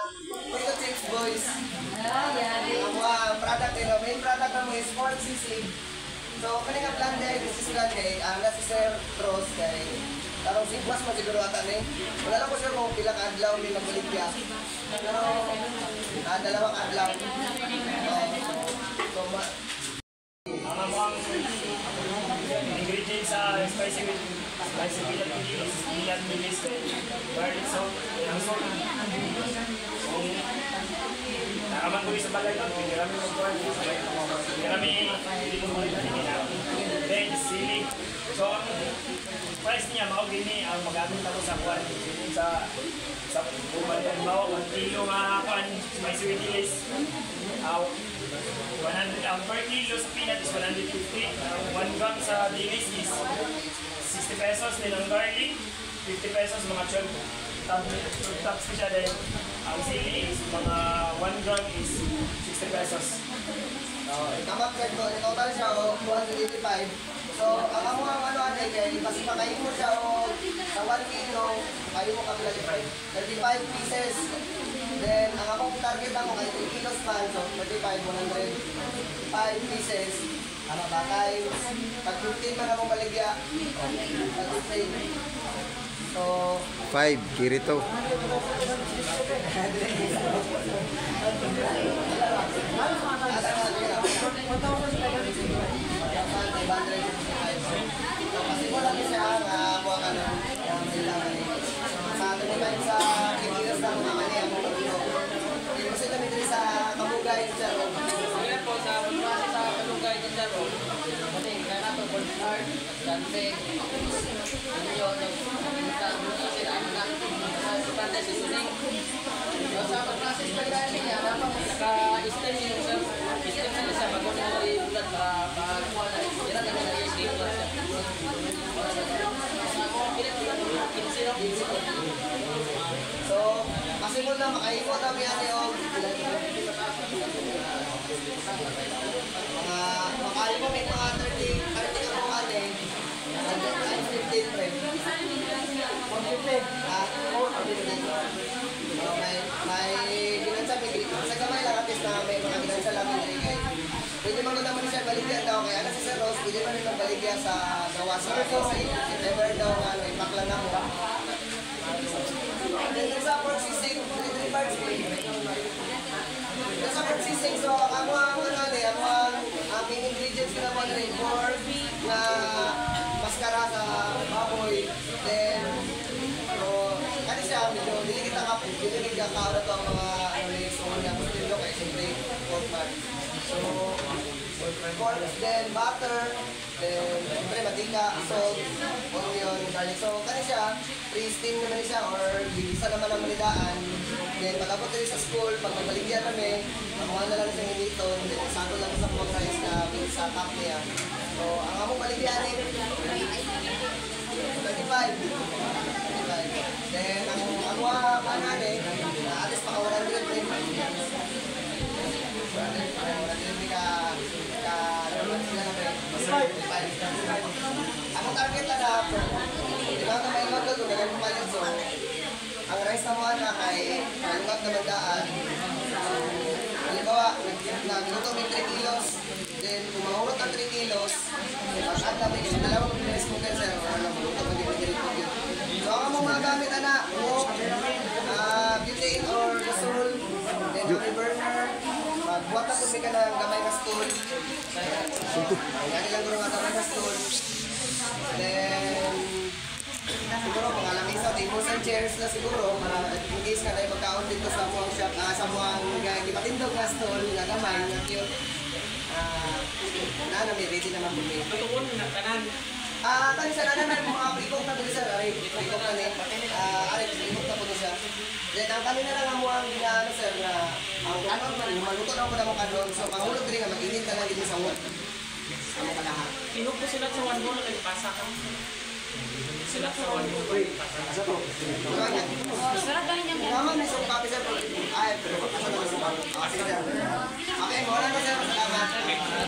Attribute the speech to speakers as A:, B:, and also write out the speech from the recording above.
A: Potato chips boys. Ang mga product nila, main product na mo is 4cc. So, kani nga plan day, this is plan day, na si Sir Cross kay tarong sigwas mo siguro ata ni. Wala lang ko sir kung pila ka adlaw ni nagbaligya. Pero dalawang adlaw.
B: Ang mga ingredients sa spicy bilad pilis, bilad pilis, garlic salt, ang salt. Nakaman ko sa balay doon, pinirami ng kuwan, pinirami then sili. So ang price niya, maugin niya ang magamit ako sa kuwan, sa bumalik. Halimbawa, 1 kilo nga kuwan, spicy pilis. 100 ang per kilo sa peanut is 150. 1 gram sa dilis is 60 pesos. Then ang garlic, 50 pesos mga chunk. Tops ko siya din. Ang sili is mga 1 gram is 60 pesos.
A: Tamat ka ito, total siya o 285. So, ang ako ang ano kay kasi pakain mo siya o sa 1 kilo, kayo mo kapila 35 pieces. Then, ang akong target ako kay 3 kilos man, so 35, 105 pieces. Ano ba? Times, pag 15 man akong baligya. Pag 15. So,
C: 5, kirito.
A: kasi mo lang siya ang buwag ano, yung silangan eh. Sa atin tayo sa kikilos ng mga mali ang mga ito. Hindi kasi kami dito sa Kabugay ng Jaro. Sige po, sa Kabugay ng Jaro. Kasi kaya nato, Gold Star, Dante, ano yun, sila ang sa Dante, si Suning. Sa pag-process pa rin niya, dapat naka-stem yung stem sila sa bago na ulat para kuha na. Kira na nila yung stem ulat siya. So, kasi mo na makaikot ang yan yung makain mo may mga 30 ka po kani 15 pre 450 may ginansa sa kamay lang at na may mga ginansa lang pwede mo naman siya baligyan daw kaya si Sir Rose pwede mo naman baligyan sa gawa sa if ever daw ipakla na mo then sa processing delivery parts sa processing so ang main ingredients na naman rin pork na maskara sa baboy then kasi siya medyo diligit ka kaura to ang mga so mga gusto kaya siyempre pork man so pork then butter then siyempre matika salt onion garlic so kasi siya pre-steam naman siya or gigisa naman ang manidaan then pag-abot rin sa school pag magbaligyan kami makuha na lang siyang dito then sato lang sa pork rice na sa top niya so ang among baligyan 25 then ang mga panane alis pa ka 100 rin ang target na na diba na may mga gagawin na pumalit so ang rice na mga na kay malungat na mandaan halimbawa nagluto may 3 kilos then kung mahulot ang 3 kilos pag-add na may dalawang rice cooker sir walang maluto mag-direct so ang mga gamit na butane or gasol then oil burner magbuhat na kung ka ng gamay na stool yan ilang guro nga gamay na stool then siguro mga lamisa tables and chairs na siguro in case ka na magkaon dito sa muang shop sa muang gibatindog na stool na gamay na cute na may ready naman po may tutukon na tanan tani sa nanan mga ikot na dito sir ikot na ni ikot na po siya then ang kanina lang ang muang ginaano sir na ang kanon man maluto na ko na mo kanon so mahulog din nga mag-init ka lang dito sa wall ano ka lahat
B: Pinok po sila sa 1 bowl na nagpasa ka. Sila sa 1 bowl.
A: Asa to?
D: Sarap ba niya?
A: Naman na isang copy sir. Ay, pero kapasa naman sa copy. Okay, sir. Okay, wala na sir. Salamat.